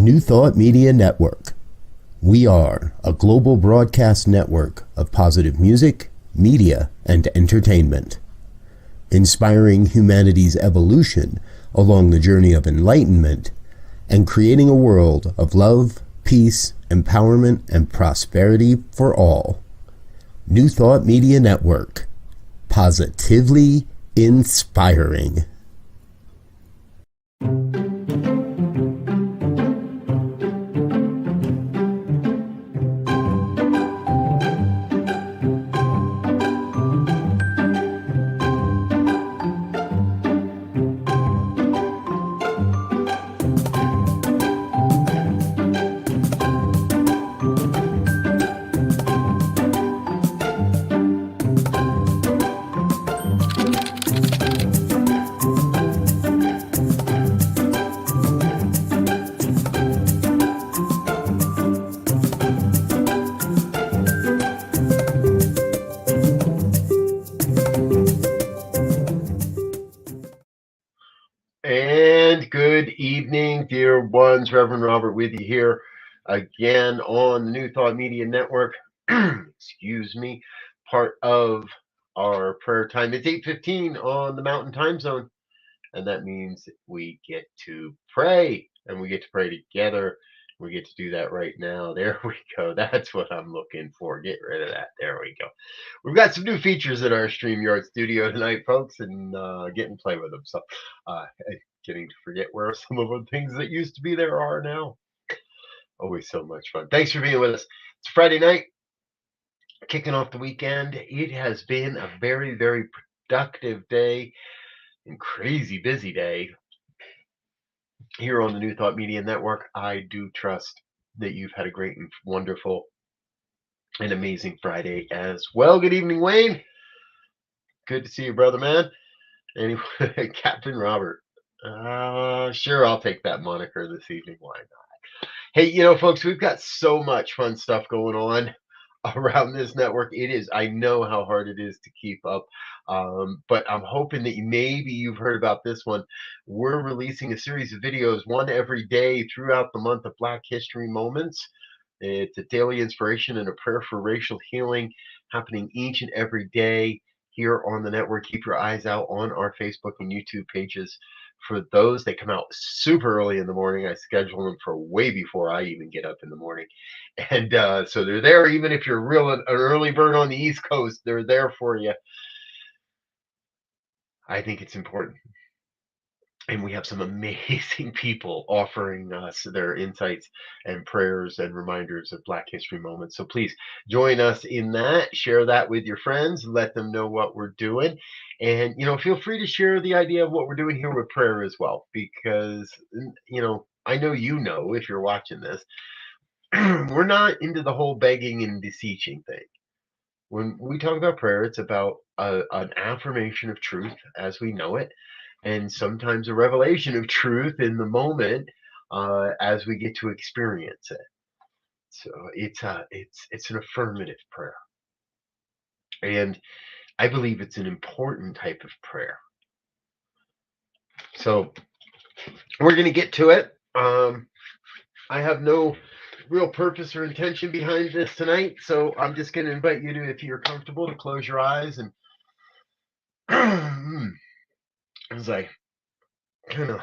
New Thought Media Network. We are a global broadcast network of positive music, media, and entertainment, inspiring humanity's evolution along the journey of enlightenment and creating a world of love, peace, empowerment, and prosperity for all. New Thought Media Network. Positively inspiring. And good evening, dear ones. Reverend Robert with you here again on the New Thought Media Network. Excuse me, part of our prayer time. It's 8:15 on the Mountain Time Zone, and that means we get to pray, and we get to pray together. We get to do that right now. There we go. That's what I'm looking for. Get rid of that. There we go. We've got some new features at our StreamYard studio tonight, folks, and getting to play with them. So, getting to forget where some of the things that used to be there are now. Always so much fun. Thanks for being with us. It's Friday night, kicking off the weekend. It has been a very, very productive day and crazy busy day here on the New Thought Media Network. I do trust that you've had a great and wonderful and amazing Friday as well. Good evening, Wayne. Good to see you, brother, man. Anyway, Captain Robert. Sure, I'll take that moniker this evening. Why not? Hey, folks, we've got so much fun stuff going on around this network. I know how hard it is to keep up, but I'm hoping that maybe you've heard about this one. We're releasing a series of videos, one every day throughout the month of Black History Moments. It's a daily inspiration and a prayer for racial healing happening each and every day here on the network. Keep your eyes out on our Facebook and YouTube pages for those. They come out super early in the morning. I schedule them for way before I even get up in the morning. And so they're there, even if you're an early bird on the East Coast, they're there for you. I think it's important. And we have some amazing people offering us their insights and prayers and reminders of Black History Moments. So please join us in that. Share that with your friends. Let them know what we're doing. And, feel free to share the idea of what we're doing here with prayer as well. Because, I know if you're watching this, we're not into the whole begging and beseeching thing. When we talk about prayer, it's about an affirmation of truth as we know it, and sometimes a revelation of truth in the moment as we get to experience it. So it's an affirmative prayer, and I believe it's an important type of prayer. So we're going to get to it. I have no real purpose or intention behind this tonight, so I'm just going to invite you to, if you're comfortable, to close your eyes and as I kind of,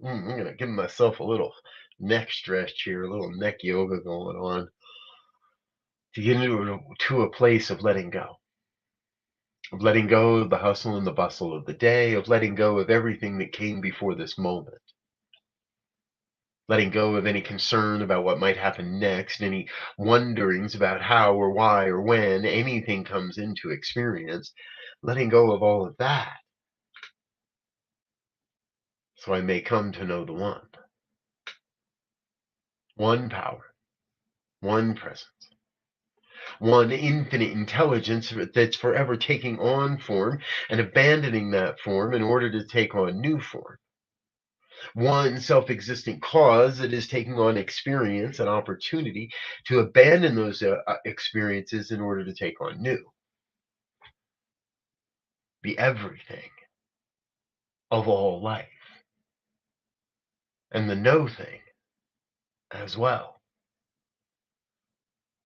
I'm going to give myself a little neck stretch here, a little neck yoga going on to get to a place of letting go. Of letting go of the hustle and the bustle of the day, of letting go of everything that came before this moment. Letting go of any concern about what might happen next, any wonderings about how or why or when anything comes into experience. Letting go of all of that, so I may come to know the one power, one presence, one infinite intelligence that's forever taking on form and abandoning that form in order to take on new form. One self-existent cause that is taking on experience and opportunity to abandon those experiences in order to take on new. The everything of all life. And the no thing as well.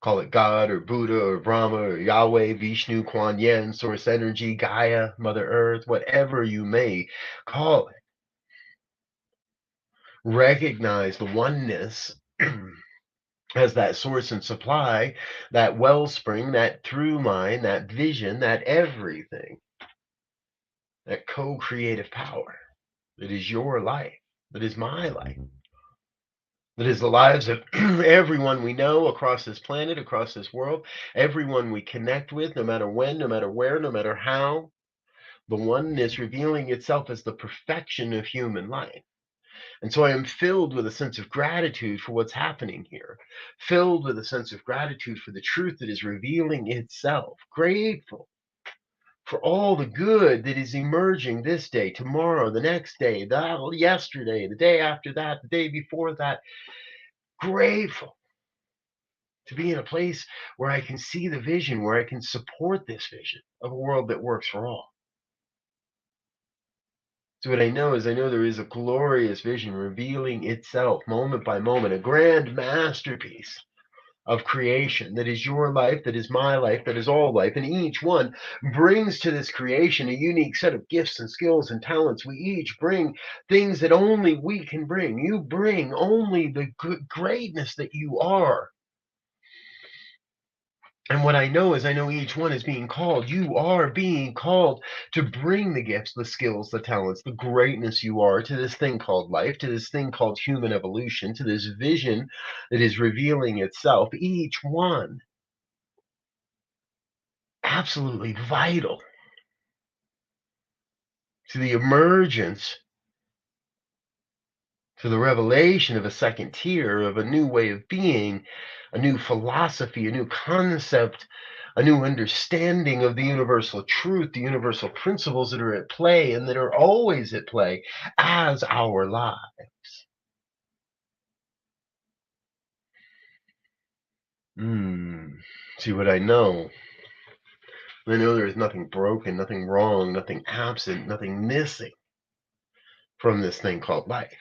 Call it God or Buddha or Brahma or Yahweh, Vishnu, Kuan Yin, Source Energy, Gaia, Mother Earth, whatever you may call it. Recognize the oneness as that source and supply, that wellspring, that through line, that vision, that everything, that co-creative power that is your life, that is my life, that is the lives of everyone we know across this planet, across this world, everyone we connect with, no matter when, no matter where, no matter how. The oneness revealing itself as the perfection of human life. And so I am filled with a sense of gratitude for what's happening here, filled with a sense of gratitude for the truth that is revealing itself, grateful for all the good that is emerging this day, tomorrow, the next day, yesterday, the day after that, the day before that. Grateful to be in a place where I can see the vision, where I can support this vision of a world that works for all. So what I know is there is a glorious vision revealing itself moment by moment, a grand masterpiece of creation that is your life, that is my life, that is all life. And each one brings to this creation a unique set of gifts and skills and talents. We each bring things that only we can bring. You bring only the greatness that you are. And what I know is each one is being called. You are being called to bring the gifts, the skills, the talents, the greatness you are to this thing called life, to this thing called human evolution, to this vision that is revealing itself. Each one absolutely vital to the emergence, to the revelation of a second tier, of a new way of being, a new philosophy, a new concept, a new understanding of the universal truth, the universal principles that are at play and that are always at play as our lives. See what I know? I know there is nothing broken, nothing wrong, nothing absent, nothing missing from this thing called life.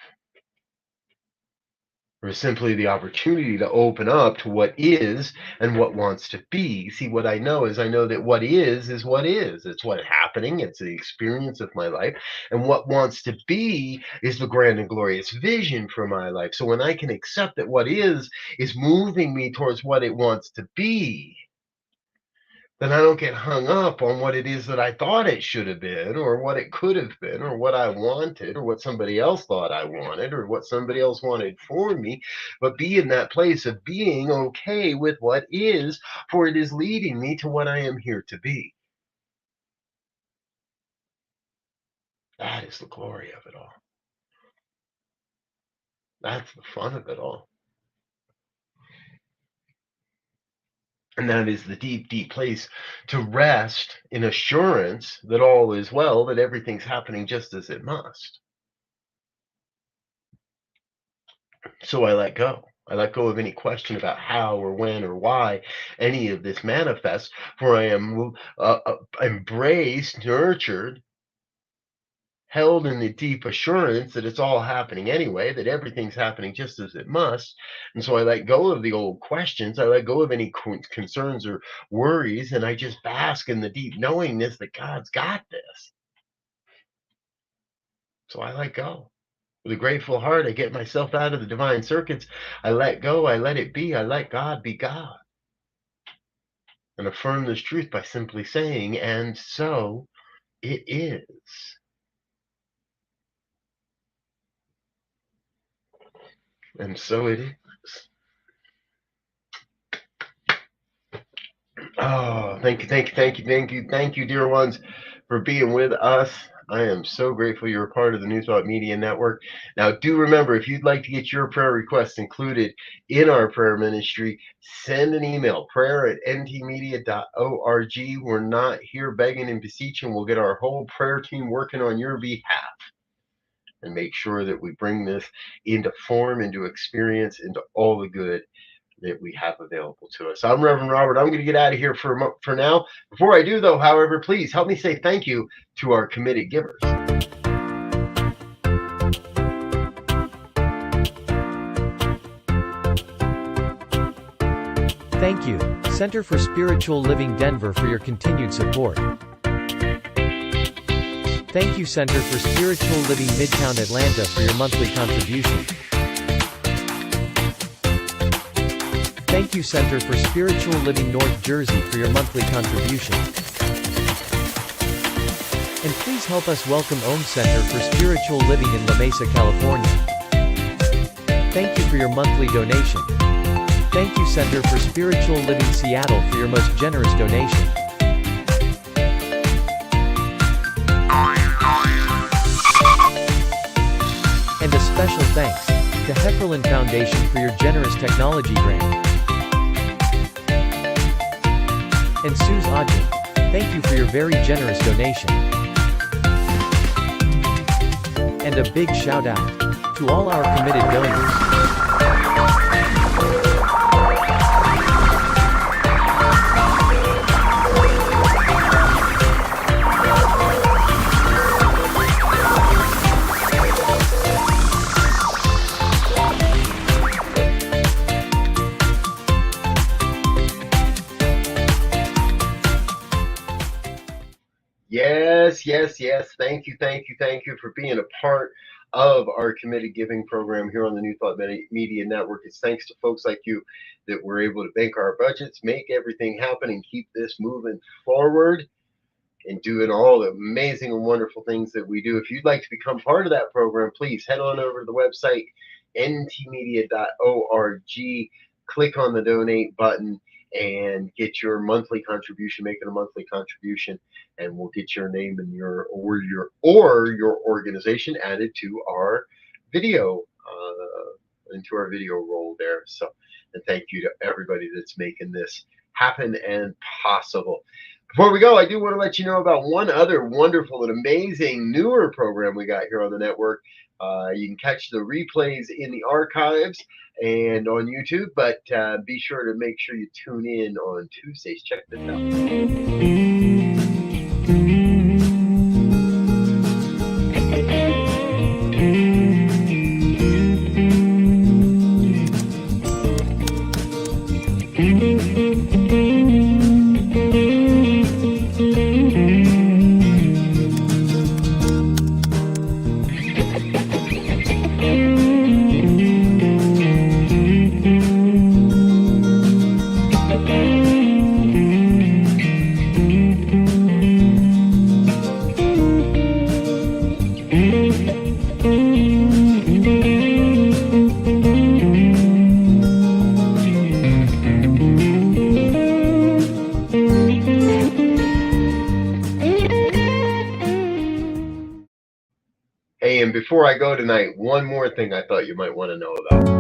Or simply the opportunity to open up to what is and what wants to be. See, what I know is that what is what is. It's what's happening. It's the experience of my life. And what wants to be is the grand and glorious vision for my life. So when I can accept that what is moving me towards what it wants to be, then I don't get hung up on what it is that I thought it should have been, or what it could have been, or what I wanted, or what somebody else thought I wanted, or what somebody else wanted for me, but be in that place of being okay with what is, for it is leading me to what I am here to be. That is the glory of it all. That's the fun of it all. And that is the deep, deep place to rest in assurance that all is well, that everything's happening just as it must. So I let go. I let go of any question about how or when or why any of this manifests, for I am embraced, nurtured, held in the deep assurance that it's all happening anyway, that everything's happening just as it must. And so I let go of the old questions. I let go of any concerns or worries, and I just bask in the deep knowingness that God's got this. So I let go. With a grateful heart, I get myself out of the divine circuits. I let go. I let it be. I let God be God. And affirm this truth by simply saying, and so it is. And so it is. Oh, thank you, dear ones, for being with us. I am so grateful you're a part of the New Thought Media Network. Now, do remember, if you'd like to get your prayer requests included in our prayer ministry, send an email, prayer@ntmedia.org. We're not here begging and beseeching. We'll get our whole prayer team working on your behalf and make sure that we bring this into form, into experience, into all the good that we have available to us. I'm Reverend Robert. I'm going to get out of here for now. Before I do, though, however, please help me say thank you to our committed givers. Thank you, Center for Spiritual Living Denver, for your continued support. Thank you, Center for Spiritual Living Midtown Atlanta, for your monthly contribution. Thank you, Center for Spiritual Living North Jersey, for your monthly contribution. And please help us welcome Om Center for Spiritual Living in La Mesa, California. Thank you for your monthly donation. Thank you, Center for Spiritual Living Seattle, for your most generous donation. And a special thanks to Heckerland Foundation for your generous technology grant. And Suze Ajin, thank you for your very generous donation. And a big shout out to all our committed donors. Yes. Thank you for being a part of our committed giving program here on the New Thought Media Network. It's thanks to folks like you that we're able to bank our budgets, make everything happen, and keep this moving forward and doing all the amazing and wonderful things that we do. If you'd like to become part of that program, please head on over to the website, ntmedia.org, click on the donate button, and get your monthly contribution, make it a monthly contribution, and we'll get your name and your organization added to our video, into our video roll there. So, and thank you to everybody that's making this happen and possible. Before we go, I do want to let you know about one other wonderful and amazing newer program we got here on the network. You can catch the replays in the archives and on YouTube, but be sure to make sure you tune in on Tuesdays. Check this out. Hey, and before I go tonight, one more thing I thought you might want to know about.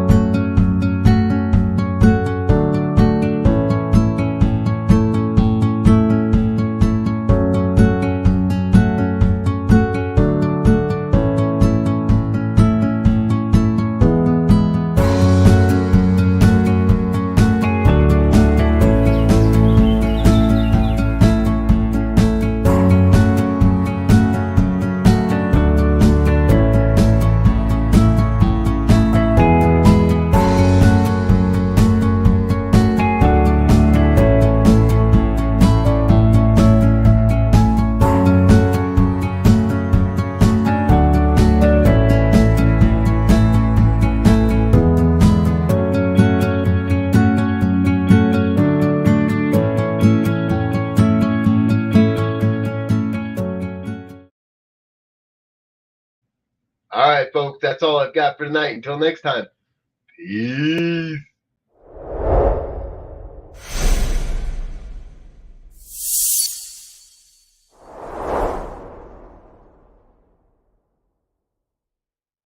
All right, folks, that's all I've got for tonight. Until next time, peace.